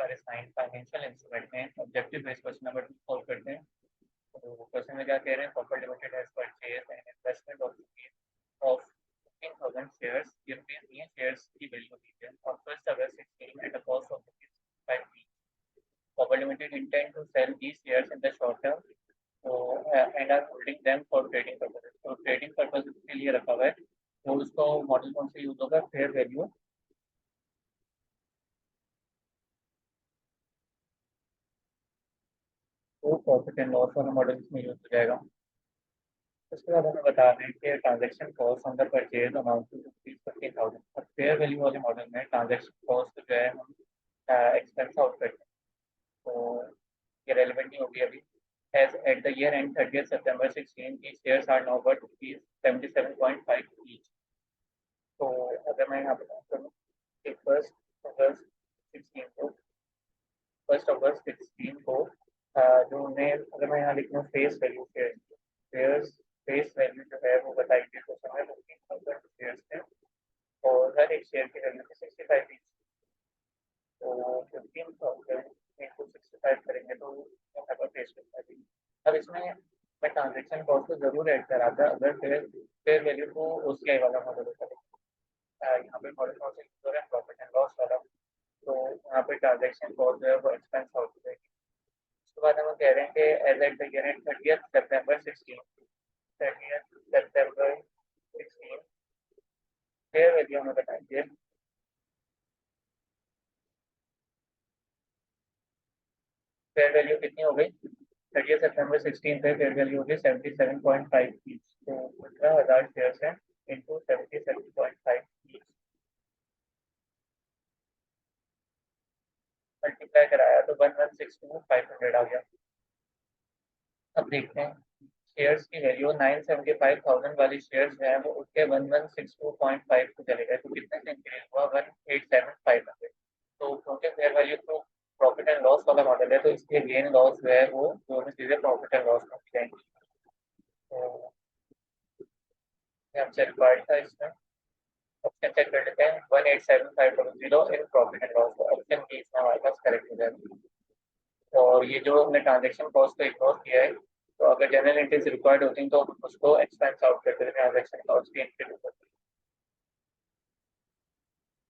IFRS-9 financial instrument में objective based question number 2 solve करते हैं। तो क्वेश्चन में क्या कह रहे हैं, proper limited has purchase and investment of 15,000 shares. ये रुपीज दिए, शेयर्स की वैल्यू दी है और 1 August 16 at a cost of ₹5 each. Proper Limited intend to sell these shares in the short term and are holding them for trading purposes. तो trading purpose के लिए रखा हुआ है, तो उसको मॉडल कौन से यूज होगा, फेयर वैल्यू तो प्रॉफिट एंड लॉस वाला मॉडल इसमें यूज हो जाएगा। उसके बाद हमें बता दें कि transaction cost on the purchase amount to ₹15,000। अब फेयर वैल्यू वाले मॉडल में ट्रांजैक्शन कॉस्ट जो है हम एक्सपेंस आउट करते हैं, तो ये रेलिवेंट नहीं होगी अभी। As at the year end 30th September 16, these shares are now worth ₹77.5 each. तो अगर मैं यहाँ पे बात करूँ कि 1 अगस्त 16 को जो उन्हें, अगर मैं यहाँ लिख लूँ face value shares, face value जो है वो बताई गई तो समय 15,000 शेयर्स थे और हर एक शेयर की वैल्यू थी 65 each। तो 15,000 into 65 करेंगे तो यहाँ पर फेस वैल्यू। अब इसमें मैं ट्रांजेक्शन कॉस्ट को जरूर ऐड करा था अगर फेयर वैल्यू को OCI वाला मॉडल होता है। यहाँ पे मॉडल कौन सा यूज हो रहा है, प्रॉफिट एंड लॉस वाला, तो यहाँ पे ट्रांजेक्शन कॉस्ट जो है वो एक्सपेंस आउट हो जाएगी। उसके बाद हम कह रहे हैं कि as at the year end 30th September 16 fair value हमें बताएंगे। फेयर वैल्यू कितनी हो गई, 30th September 16 पे फेयर वैल्यू होगी 77.5 each। तो 15,000 शेयर्स हैं इंटू 77.5 each, मल्टीप्लाई कराया तो 1162,500 आ गया। अब देखते हैं शेयर्स की वैल्यू 975,000 वाली शेयर्स जो है वो उठ के 1162.5 को चले गए, तो कितने से इंक्रीज हुआ, 187,500। तो क्योंकि फेयर वैल्यू तो प्रॉफिट एंड लॉस वाला मॉडल है, तो इसके गेन लॉस जो है वो दोनों चीजें प्रॉफिट एंड लॉस में जाएंगी। तो हमसे रिक्वायर्ड था इसमें, ऑप्शन चेक कर लेते हैं, 187,500 in profit and loss, option B इसमें हमारे पास करेक्ट हो जाएगा। और ये जो हमने ट्रांजेक्शन कॉस्ट को इग्नोर किया है, तो अगर जनरल एंट्रीज रिक्वायर्ड होती हैं तो हम उसको एक्सपेंस आउट करते हैं ट्रांजेक्शन कॉस्ट के ऊपर।